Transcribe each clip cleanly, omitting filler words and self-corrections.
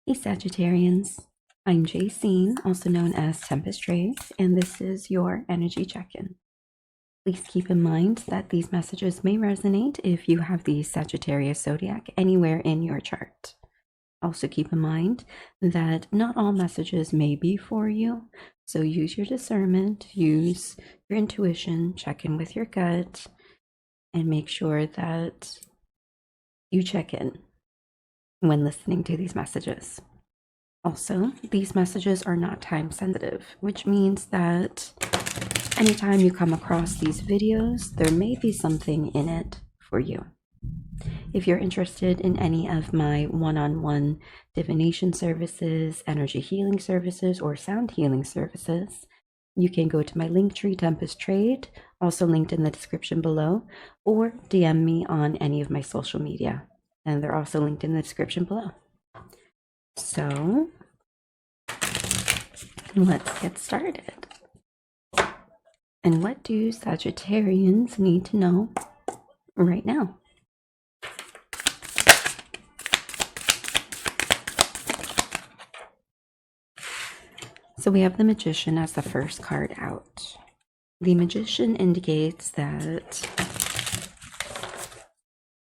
Hey Sagittarians, I'm Jacine, also known as Tempest Trade, and this is your energy check-in. Please keep in mind that these messages may resonate if you have the Sagittarius Zodiac anywhere in your chart. Also keep in mind that not all messages may be for you, so use your discernment, use your intuition, check in with your gut, and make sure that you check in when listening to these messages. Also, these messages are not time sensitive, which means that anytime you come across these videos, there may be something in it for you. If you're interested in any of my one-on-one divination services, energy healing services, or sound healing services, you can go to my Linktree Tempest Trade, also linked in the description below, or DM me on any of my social media, and they're also linked in the description below. So, let's get started. And what do Sagittarians need to know right now? So we have the Magician as the first card out. The Magician indicates that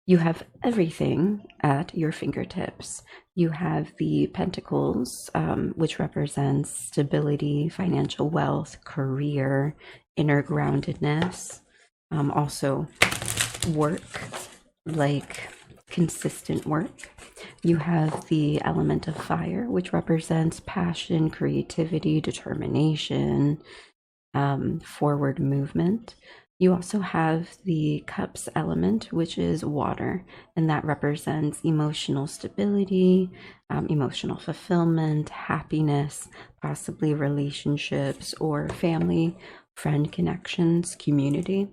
you have everything at your fingertips. You have the Pentacles, which represents stability, financial wealth, career, inner groundedness, also work, like consistent work. You have the element of fire, which represents passion, creativity, determination, forward movement. You also have the Cups element, which is water, and that represents emotional stability, emotional fulfillment, happiness, possibly relationships or family, friend connections, community.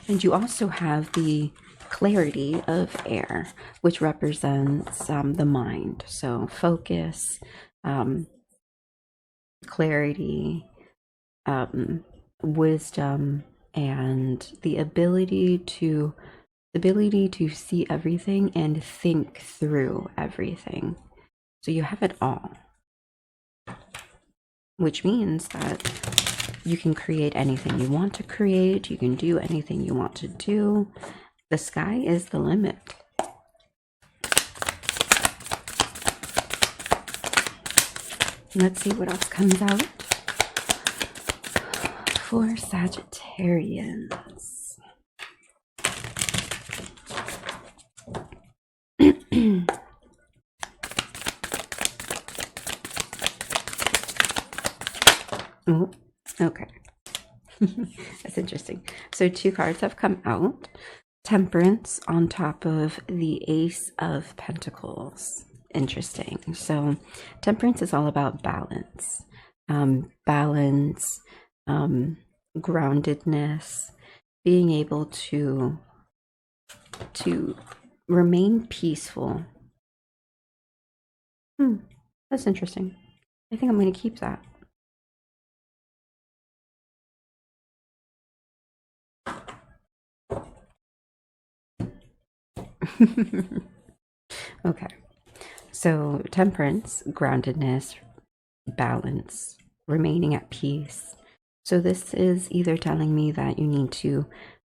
And you also have the clarity of air, which represents the mind. So focus, clarity, wisdom, and the ability to see everything and think through everything. So you have it all, which means that you can create anything you want to create, you can do anything you want to do. The sky is the limit. Let's see what else comes out for Sagittarians. Oh, okay. That's interesting. So 2 cards have come out. Temperance on top of the Ace of Pentacles. Interesting. So temperance is all about balance. Groundedness, being able to remain peaceful. That's interesting. I think I'm going to keep that. Okay, so temperance, groundedness, balance, remaining at peace. So this is either telling me that you need to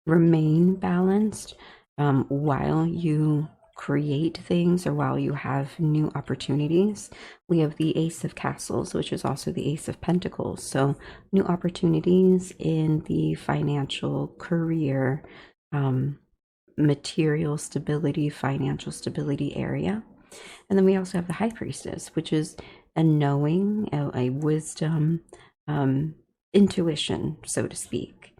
remain balanced while you create things or while you have new opportunities. We have the Ace of Castles, which is also the Ace of Pentacles. So new opportunities in the financial, career, material stability, financial stability area. And then we also have the High Priestess, which is a knowing, a wisdom, intuition, so to speak,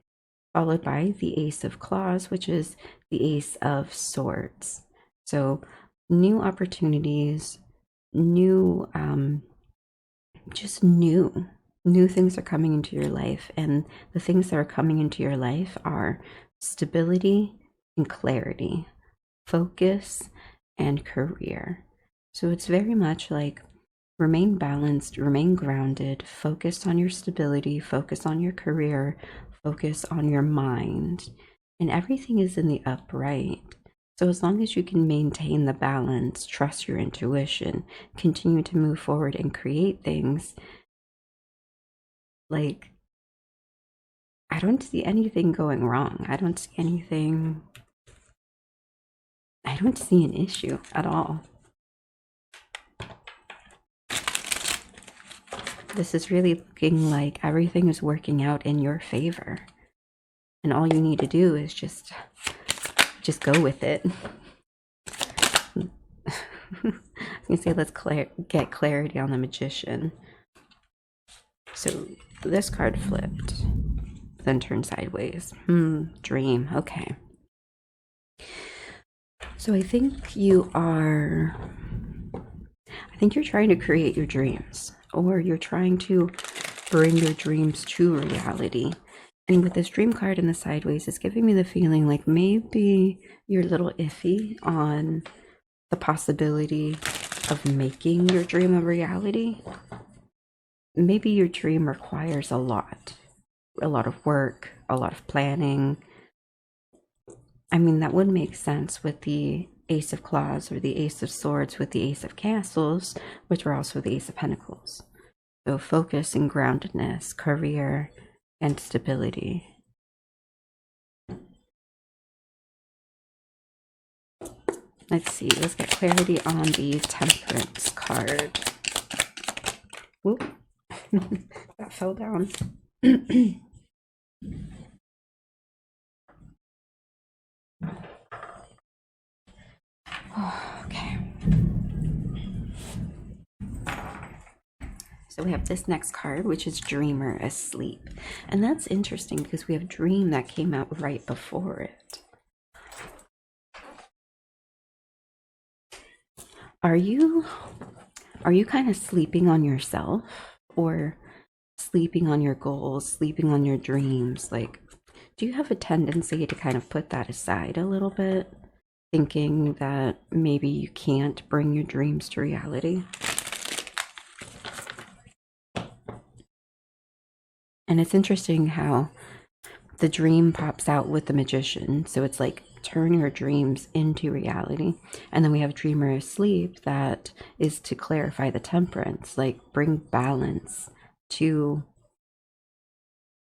followed by the Ace of Claws, which is the Ace of Swords. So new opportunities, new things are coming into your life, and the things that are coming into your life are stability and clarity, focus, and career. So it's very much like remain balanced, remain grounded, focus on your stability, focus on your career, focus on your mind, and everything is in the upright. So as long as you can maintain the balance, trust your intuition, continue to move forward and create things, like, I don't see anything going wrong. I don't see an issue at all. This is really looking like everything is working out in your favor. And all you need to do is just go with it. You say, let's get clarity on the Magician. So this card flipped, then turned sideways. Dream. Okay. So I think you're trying to create your dreams, or you're trying to bring your dreams to reality. And with this dream card in the sideways, it's giving me the feeling like maybe you're a little iffy on the possibility of making your dream a reality. Maybe your dream requires a lot of work, a lot of planning. I mean, that would make sense with the Ace of Claws or the Ace of Swords with the Ace of Castles, which were also the Ace of Pentacles. So focus and groundedness, career, and stability. Let's see, let's get clarity on the Temperance card. Whoop. That fell down. Okay. So we have this next card, which is Dreamer Asleep. And that's interesting because we have Dream that came out right before it. Are you kind of sleeping on yourself, or sleeping on your goals, sleeping on your dreams? Like, do you have a tendency to kind of put that aside a little bit, thinking that maybe you can't bring your dreams to reality? And it's interesting how the dream pops out with the Magician. So it's like, turn your dreams into reality. And then we have Dreamer Asleep, that is to clarify the Temperance, like bring balance to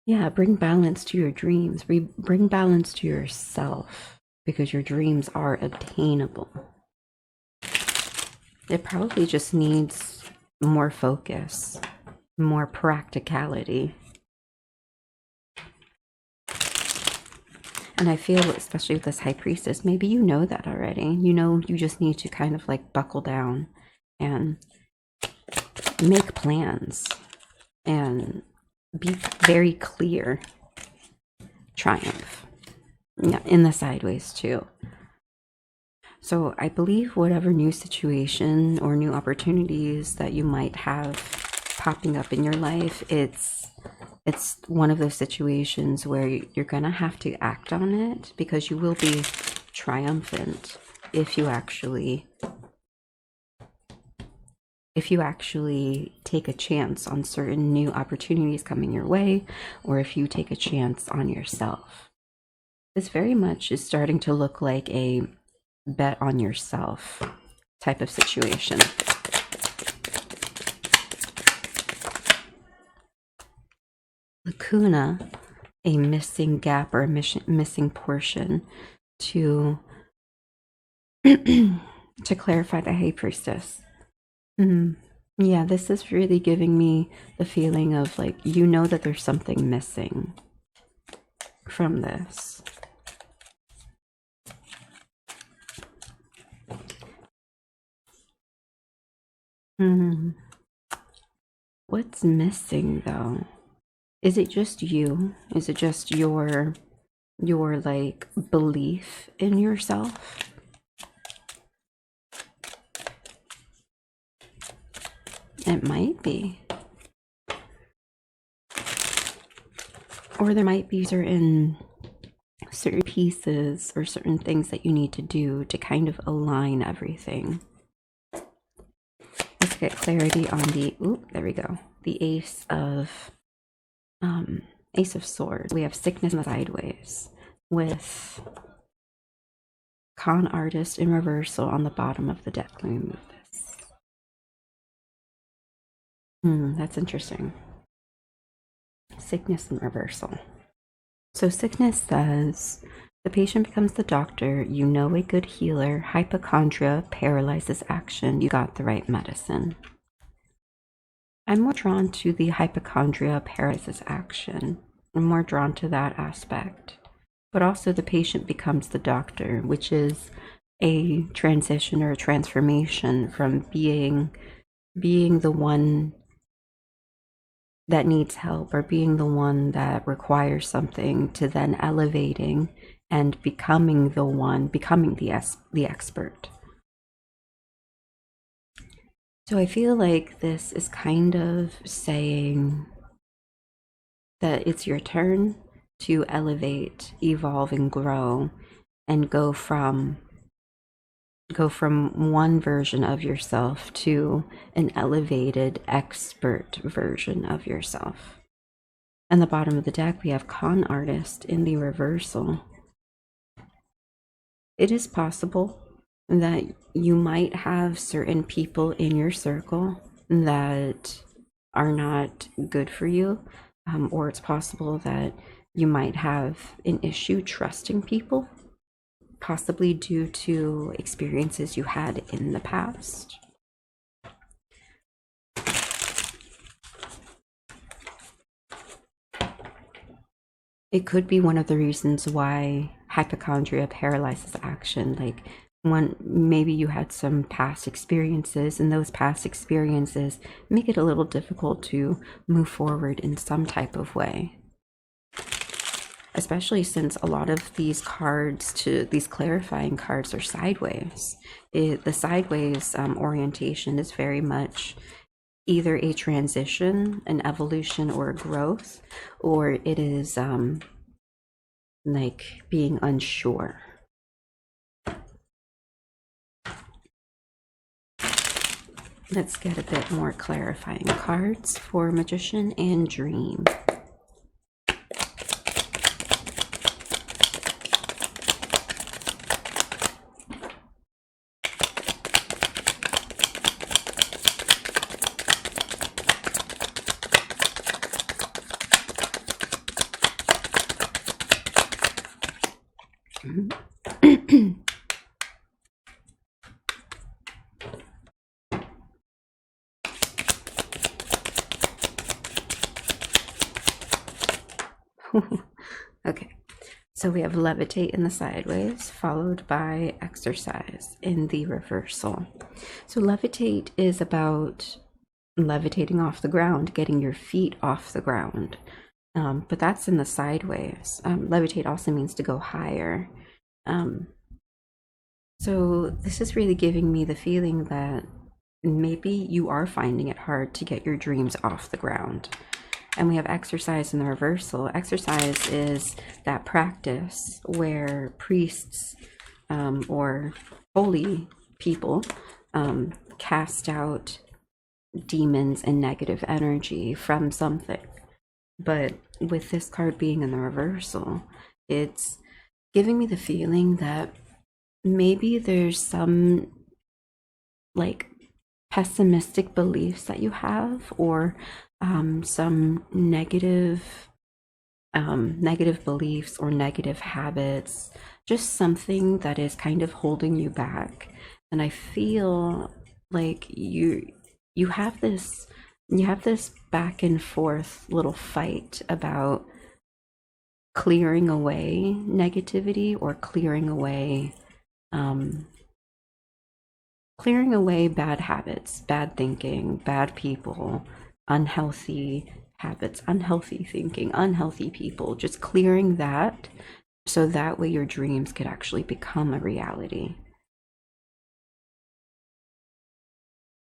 your dreams. Bring balance to yourself, because your dreams are obtainable. It probably just needs more focus, more practicality. And I feel, especially with this High Priestess, maybe you know that already. You know, you just need to kind of like buckle down and make plans and be very clear. Triumph. Yeah, in the sideways too. So I believe whatever new situation or new opportunities that you might have popping up in your life, it's one of those situations where you're gonna have to act on it, because you will be triumphant if you actually take a chance on certain new opportunities coming your way, or if you take a chance on yourself. This very much is starting to look like a bet on yourself type of situation. Lacuna, a missing gap or a missing portion to to clarify the High Priestess. Yeah, this is really giving me the feeling of like, you know that there's something missing from this. What's missing though? Is it just you? Is it just your like belief in yourself? It might be. Or there might be certain pieces or certain things that you need to do to kind of align everything. Let's get clarity on there we go. The Ace of Swords. We have sickness in the sideways with Con artist in reversal on the bottom of the deck. Let me move this. That's interesting. Sickness in reversal. So sickness says the patient becomes the doctor. You know a good healer. Hypochondria paralyzes action. You got the right medicine. I'm more drawn to the hypochondria paralyzes action. I'm more drawn to that aspect. But also the patient becomes the doctor, which is a transition or a transformation from being the one that needs help or being the one that requires something to then elevating and becoming the expert. So I feel like this is kind of saying that it's your turn to elevate, evolve, and grow, and go from one version of yourself to an elevated expert version of yourself. And the bottom of the deck, we have con artist in the reversal. It is possible that you might have certain people in your circle that are not good for you, or it's possible that you might have an issue trusting people, possibly due to experiences you had in the past. It could be one of the reasons why hypochondria paralyzes action. Like, maybe you had some past experiences, and those past experiences make it a little difficult to move forward in some type of way. Especially since a lot of these cards, these clarifying cards, are sideways. The sideways orientation is very much either a transition, an evolution, or a growth, or it is like being unsure. Let's get a bit more clarifying cards for Magician and Dream. Okay, so we have levitate in the sideways, followed by exercise in the reversal. So levitate is about levitating off the ground, getting your feet off the ground. But that's in the sideways. Levitate also means to go higher. So this is really giving me the feeling that maybe you are finding it hard to get your dreams off the ground. And we have exercise in the reversal. Exercise is that practice where priests or holy people cast out demons and negative energy from something. But with this card being in the reversal, it's giving me the feeling that maybe there's some like pessimistic beliefs that you have, or some negative beliefs or negative habits, just something that is kind of holding you back. And I feel like you have this back and forth little fight about clearing away negativity, or clearing away bad habits, bad thinking, bad people, unhealthy habits, unhealthy thinking, unhealthy people, just clearing that, so that way your dreams could actually become a reality.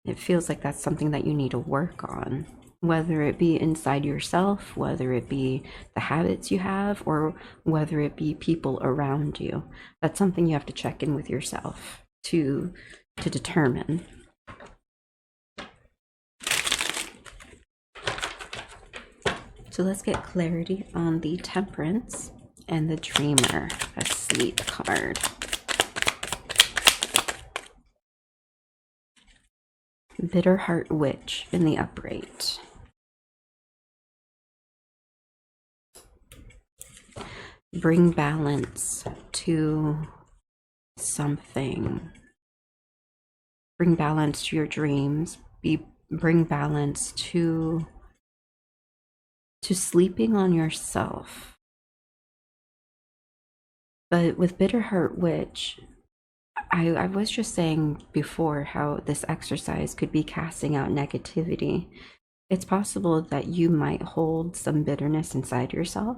It feels like that's something that you need to work on, whether it be inside yourself, whether it be the habits you have, or whether it be people around you. That's something you have to check in with yourself to determine. So let's get clarity on the Temperance and the Dreamer Asleep card. Bitter Heart Witch in the upright. Bring balance to something. Bring balance to your dreams. Bring balance to sleeping on yourself. But with Bitter Heart Witch, I was just saying before how this exercise could be casting out negativity. It's possible that you might hold some bitterness inside yourself,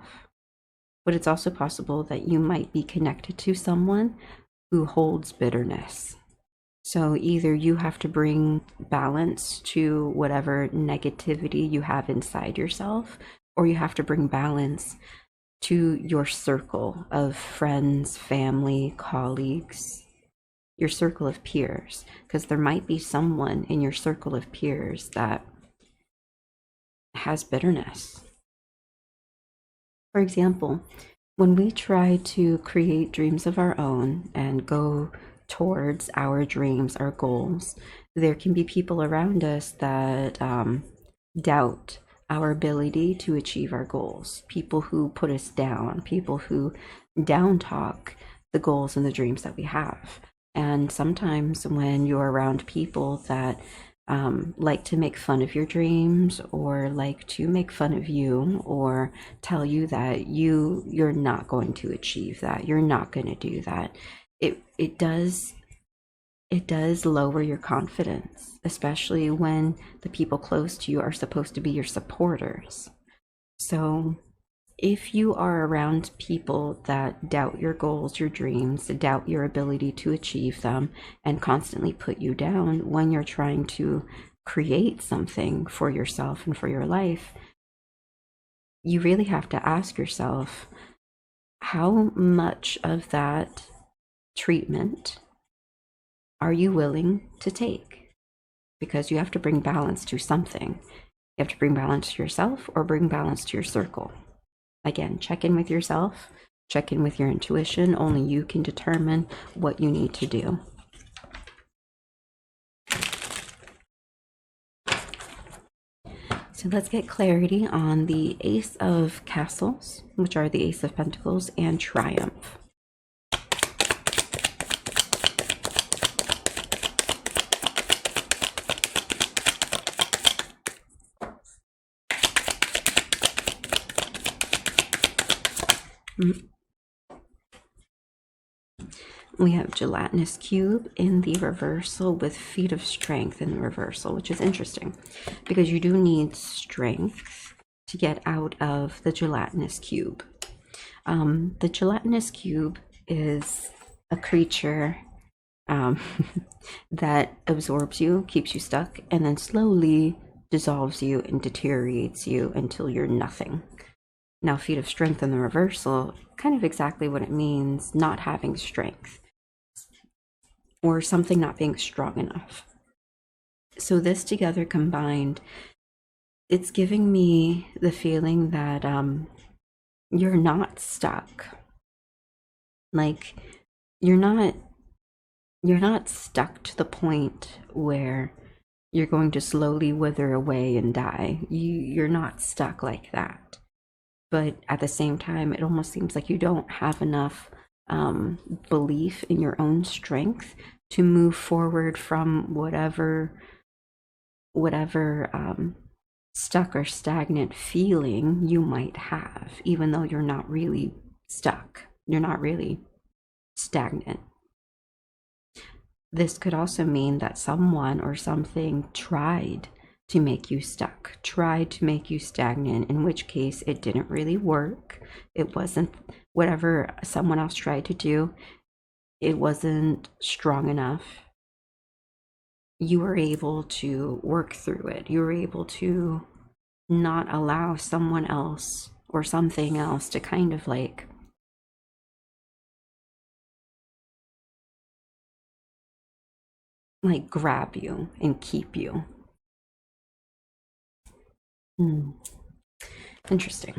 but it's also possible that you might be connected to someone who holds bitterness. So either you have to bring balance to whatever negativity you have inside yourself, or you have to bring balance to your circle of friends, family, colleagues, your circle of peers, because there might be someone in your circle of peers that has bitterness. For example, when we try to create dreams of our own and go towards our dreams, our goals, there can be people around us that doubt our ability to achieve our goals, people who put us down, people who down talk the goals and the dreams that we have. And sometimes when you're around people that like to make fun of your dreams, or like to make fun of you, or tell you that you're not going to achieve that, you're not going to do that, it does lower your confidence, especially when the people close to you are supposed to be your supporters. So if you are around people that doubt your goals, your dreams, doubt your ability to achieve them, and constantly put you down when you're trying to create something for yourself and for your life, you really have to ask yourself, how much of that treatment are you willing to take? Because you have to bring balance to something. You have to bring balance to yourself or bring balance to your circle. Again, check in with yourself, check in with your intuition. Only you can determine what you need to do. So let's get clarity on the Ace of Castles, which are the Ace of Pentacles, and Triumph. We have Gelatinous Cube in the reversal with Feet of Strength in the reversal, which is interesting because you do need strength to get out of the Gelatinous Cube. The Gelatinous Cube is a creature that absorbs you, keeps you stuck, and then slowly dissolves you and deteriorates you until you're nothing. Now, Feet of Strength in the reversal, kind of exactly what it means, not having strength, or something not being strong enough. So this together combined, it's giving me the feeling that you're not stuck. Like, you're not stuck to the point where you're going to slowly wither away and die. You're not stuck like that. But at the same time, it almost seems like you don't have enough belief in your own strength to move forward from whatever stuck or stagnant feeling you might have, even though you're not really stuck. You're not really stagnant. This could also mean that someone or something tried to make you stuck, tried to make you stagnant, in which case it didn't really work. It wasn't whatever someone else tried to do, it wasn't strong enough. You were able to work through it. You were able to not allow someone else or something else to kind of like grab you and keep you. Interesting.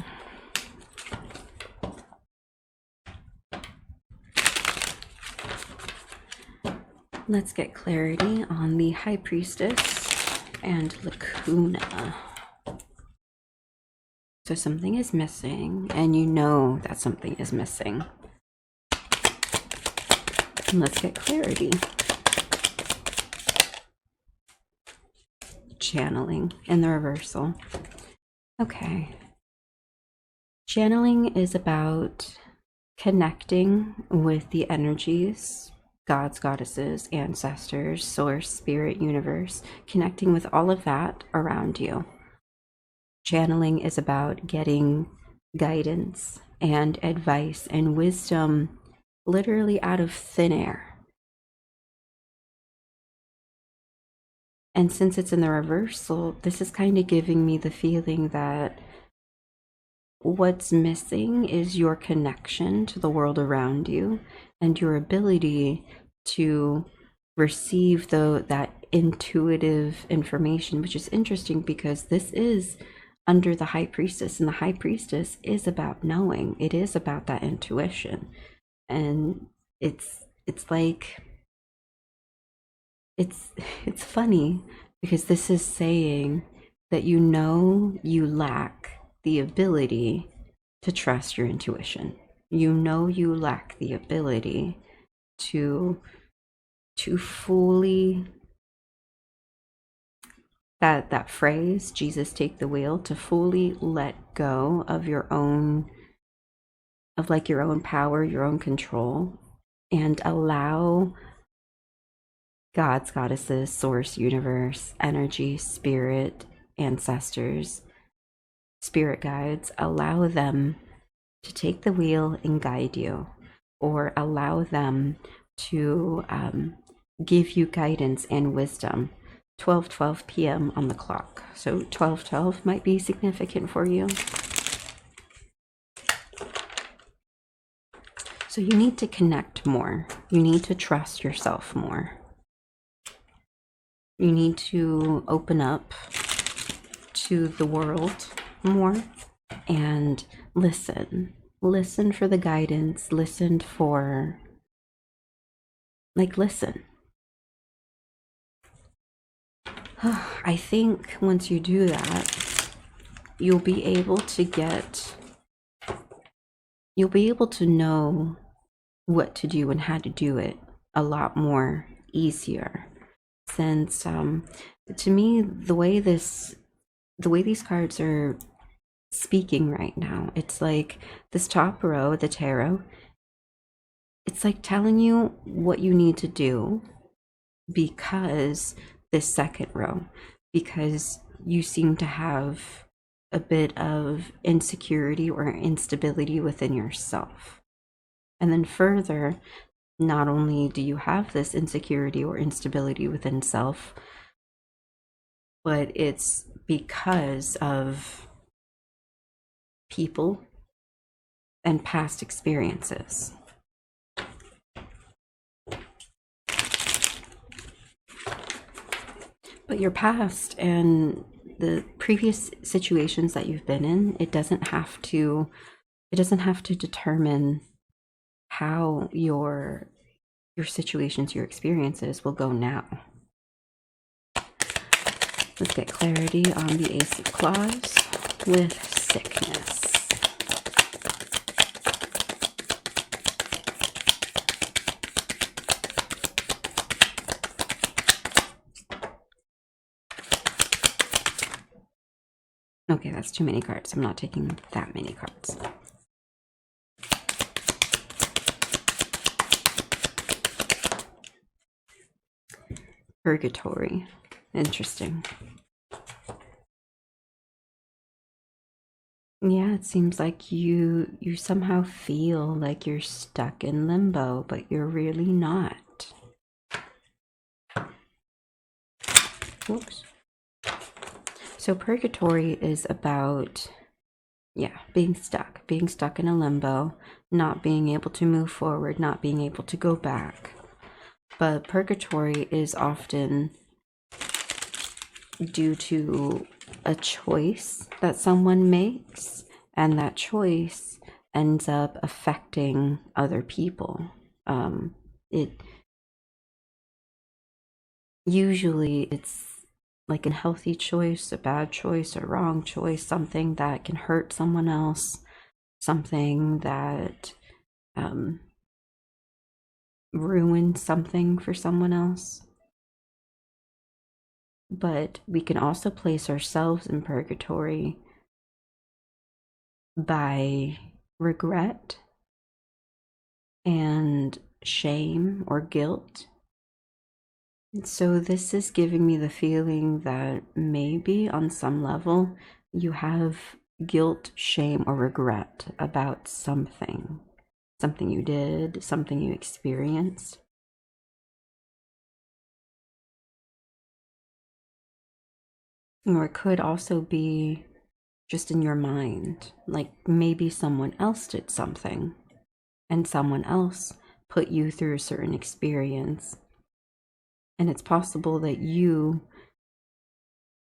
Let's get clarity on the High Priestess and lacuna. So something is missing, and you know that something is missing. And let's get clarity. Channeling in the reversal. Okay. Channeling is about connecting with the energies, gods, goddesses, ancestors, source, spirit, universe, connecting with all of that around you. Channeling is about getting guidance and advice and wisdom literally out of thin air. And since it's in the reversal, this is kind of giving me the feeling that what's missing is your connection to the world around you and your ability to receive that intuitive information, which is interesting because this is under the high priestess, and the high priestess is about knowing. It is about that intuition. And it's like it's funny because this is saying that you know you lack the ability to trust your intuition. You know you lack the ability to fully, that phrase, Jesus take the wheel, to fully let go of your own power, your own control, and allow gods, goddesses, source, universe, energy, spirit, ancestors, spirit guides, allow them to take the wheel and guide you, or allow them to give you guidance and wisdom. 12:12 p.m. on the clock. So 12:12 might be significant for you. So you need to connect more. You need to trust yourself more. You need to open up to the world more and listen. Listen for the guidance. Listen. I think once you do that, you'll be able to know what to do and how to do it a lot more easier. Since to me, the way these cards are speaking right now, it's like this top row, the tarot, it's like telling you what you need to do, because this second row, because you seem to have a bit of insecurity or instability within yourself. And then further, not only do you have this insecurity or instability within self, but it's because of people and past experiences. But your past and the previous situations that you've been in, it doesn't have to determine how your situations, your experiences will go now. Let's get clarity on the Ace of Claws with sickness. Okay, that's too many cards. I'm not taking that many cards. Purgatory. Interesting. Yeah, it seems like you somehow feel like you're stuck in limbo, but you're really not. Whoops. So purgatory is about, being stuck in a limbo, not being able to move forward, not being able to go back. But purgatory is often due to a choice that someone makes, and that choice ends up affecting other people. Usually like a healthy choice, a bad choice, a wrong choice, something that can hurt someone else, something that ruins something for someone else. But we can also place ourselves in purgatory by regret and shame or guilt. So this is giving me the feeling that maybe on some level you have guilt, shame, or regret about something you did, something you experienced. Or it could also be just in your mind, like maybe someone else did something and someone else put you through a certain experience. And it's possible that you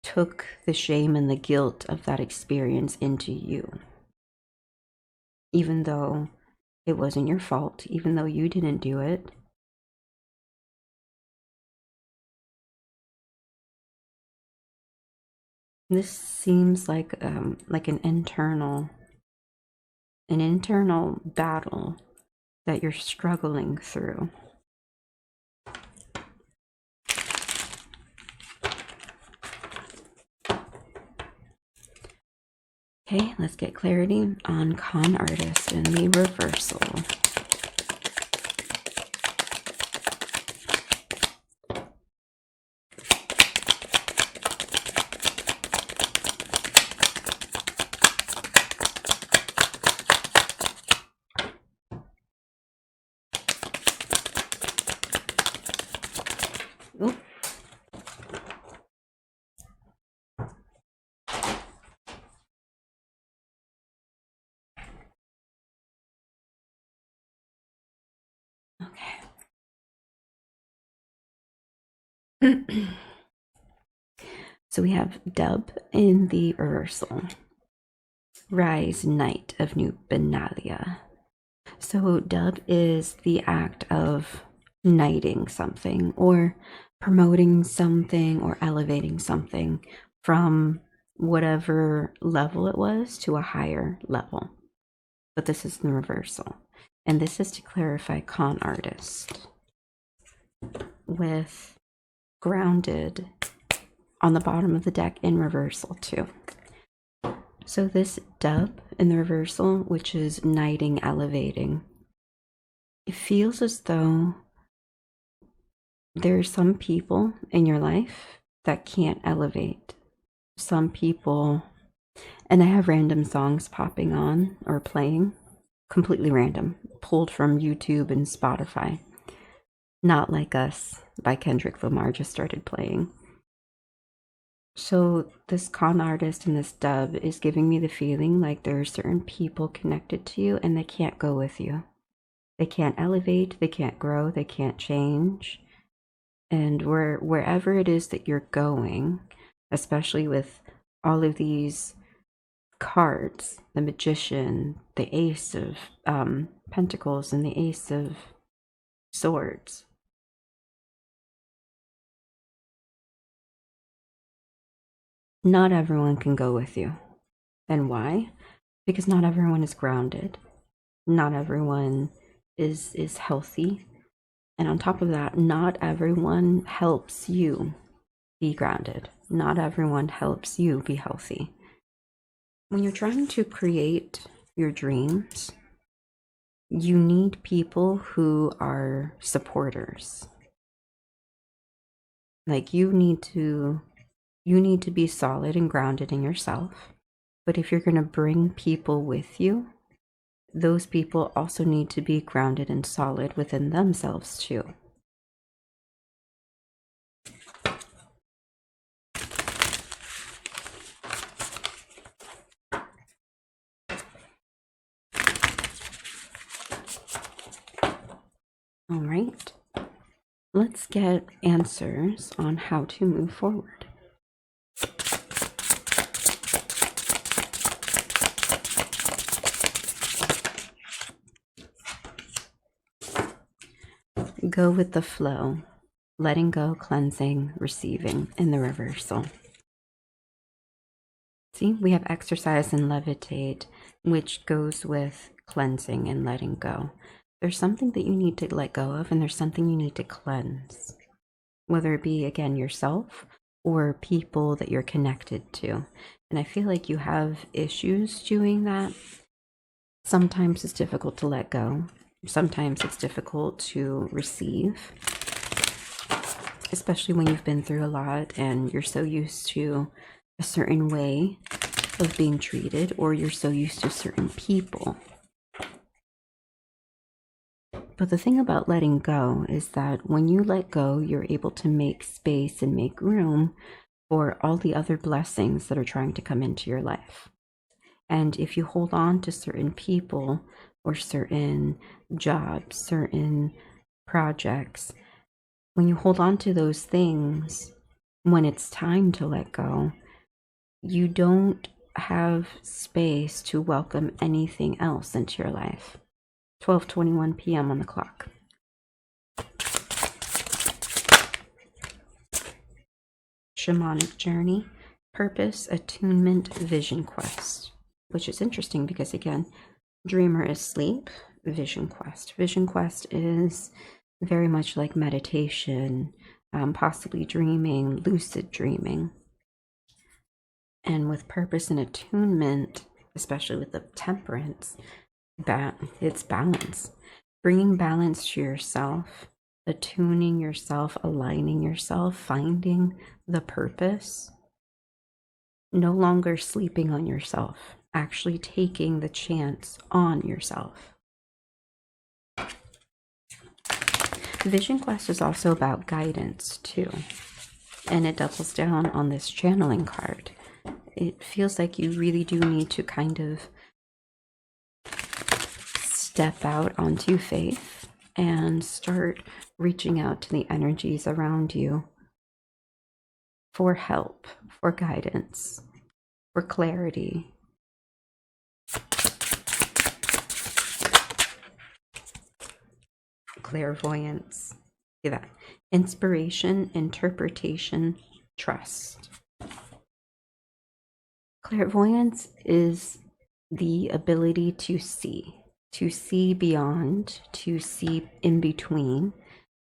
took the shame and the guilt of that experience into you. Even though it wasn't your fault, even though you didn't do it. This seems like an internal battle that you're struggling through. Okay, let's get clarity on con artist in the reversal. Ooh. Okay. So we have Dub in the reversal. Rise, Knight of New Benalia. So Dub is the act of knighting something or promoting something or elevating something from whatever level it was to a higher level. But this is the reversal. And this is to clarify con artist with grounded on the bottom of the deck in reversal too. So this Dub in the reversal, which is knighting, elevating, it feels as though there are some people in your life that can't elevate. Some people, and I have random songs popping on or playing, completely random, pulled from YouTube and Spotify. Not Like Us by Kendrick Lamar just started playing. So this con artist and this Dub is giving me the feeling like there are certain people connected to you and they can't go with you. They can't elevate, they can't grow, they can't change. And wherever it is that you're going, especially with all of these cards, the Magician, the Ace of Pentacles, and the Ace of Swords, not everyone can go with you. And why? Because not everyone is grounded. Not everyone is healthy. And on top of that, not everyone helps you be grounded. Not everyone helps you be healthy. When you're trying to create your dreams, you need people who are supporters. Like you need to be solid and grounded in yourself. But if you're going to bring people with you, those people also need to be grounded and solid within themselves too. All right, let's get answers on how to move forward. Go with the flow. letting go, cleansing, receiving in the reversal. See, we have exercise and levitate, which goes with cleansing and letting go. There's something that you need to let go of, and there's something you need to cleanse, whether it be, again, yourself or people that you're connected to. And I feel like you have issues doing that. Sometimes it's difficult to let go. Sometimes it's difficult to receive, especially when you've been through a lot and you're so used to a certain way of being treated, or you're so used to certain people. But the thing about letting go is that when you let go, you're able to make space and make room for all the other blessings that are trying to come into your life. And if you hold on to certain people or certain jobs, certain projects, when you hold on to those things, when it's time to let go, you don't have space to welcome anything else into your life. 12:21 p.m. on the clock. Shamanic journey, purpose, attunement, vision quest, which is interesting because, again, dreamer is sleep, vision quest. Vision quest is very much like meditation, possibly dreaming, lucid dreaming. And with purpose and attunement, especially with the temperance, it's balance. Bringing balance to yourself, attuning yourself, aligning yourself, finding the purpose. No longer sleeping on yourself, actually taking the chance on yourself. Vision quest is also about guidance too. And it doubles down on this channeling card. It feels like you really do need to kind of step out onto faith and start reaching out to the energies around you for help, for guidance, for clarity. Clairvoyance. See that? Inspiration, interpretation, trust. Clairvoyance is the ability to see beyond, to see in between,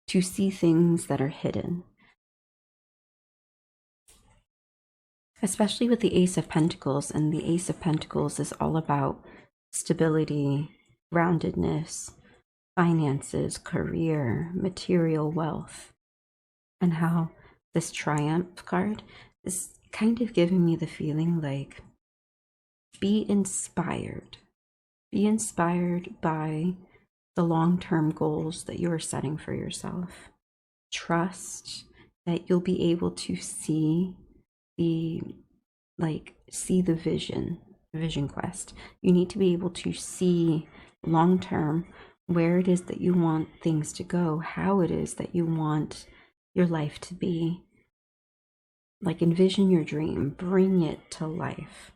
to see things that are hidden. Especially with the Ace of Pentacles, and the Ace of Pentacles is all about stability, groundedness, finances, career, material wealth, and how this Triumph card is kind of giving me the feeling like be inspired by the long-term goals that you are setting for yourself. Trust that you'll be able to see the vision quest. You need to be able to see long-term where it is that you want things to go, how it is that you want your life to be. Like, envision your dream, bring it to life.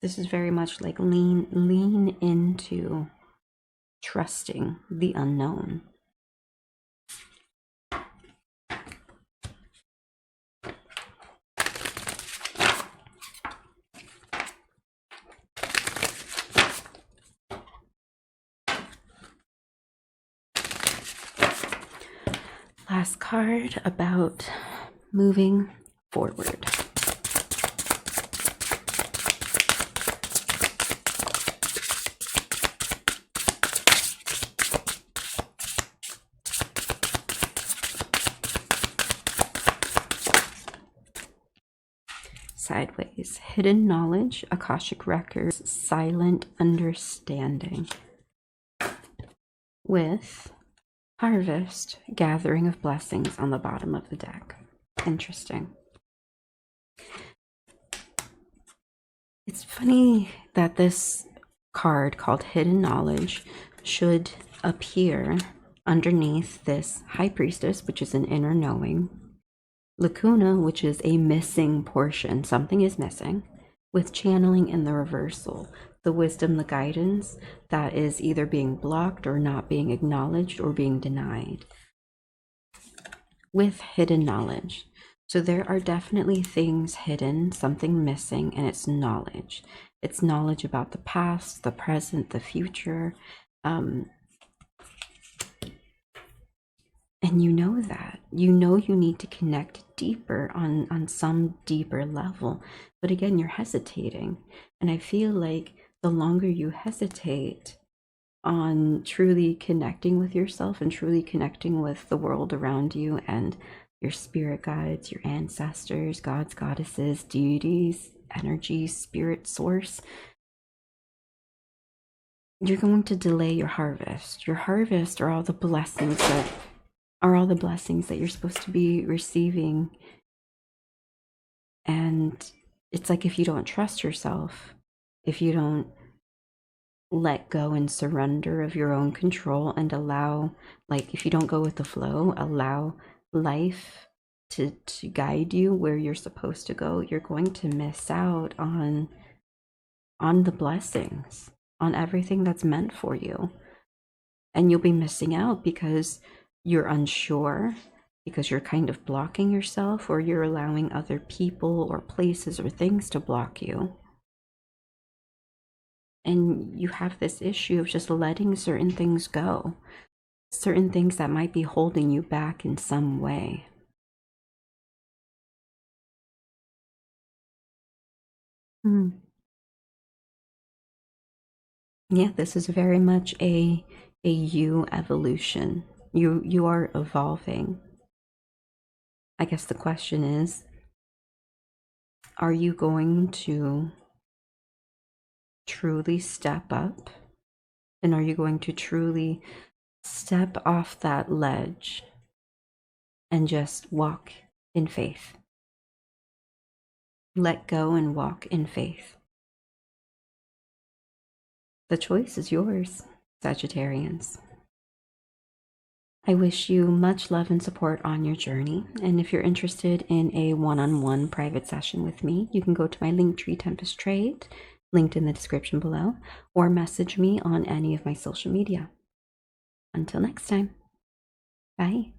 This is very much like lean into trusting the unknown. Last card about moving forward. Sideways, hidden knowledge, Akashic records, silent understanding. With harvest, gathering of blessings on the bottom of the deck. Interesting. It's funny that this card called hidden knowledge should appear underneath this high priestess, which is an inner knowing, lacuna, which is a missing portion, something is missing, with channeling in the reversal. the wisdom, the guidance that is either being blocked or not being acknowledged or being denied with hidden knowledge. So there are definitely things hidden, something missing, and it's knowledge. It's knowledge about the past, the present, the future. And you know that. You know you need to connect deeper on some deeper level. But again, you're hesitating. And I feel like the longer you hesitate on truly connecting with yourself and truly connecting with the world around you and your spirit guides, your ancestors, gods, goddesses, deities, energy, spirit source, you're going to delay your harvest. Your harvest are all the blessings that you're supposed to be receiving. And it's like, if you don't trust yourself, if you don't let go and surrender of your own control and allow, like, if you don't go with the flow, allow life to guide you where you're supposed to go, you're going to miss out on the blessings, on everything that's meant for you. And you'll be missing out because you're unsure, because you're kind of blocking yourself, or you're allowing other people or places or things to block you. And you have this issue of just letting certain things go, certain things that might be holding you back in some way. Yeah, this is very much a you evolution. You are evolving. I guess the question is, are you going to truly step up? And are you going to truly step off that ledge and just walk in faith? Let go and walk in faith. The choice is yours, Sagittarians. I wish you much love and support on your journey. And if you're interested in a one-on-one private session with me, you can go to my Linktree Tempest Trade, linked in the description below, or message me on any of my social media. Until next time, bye.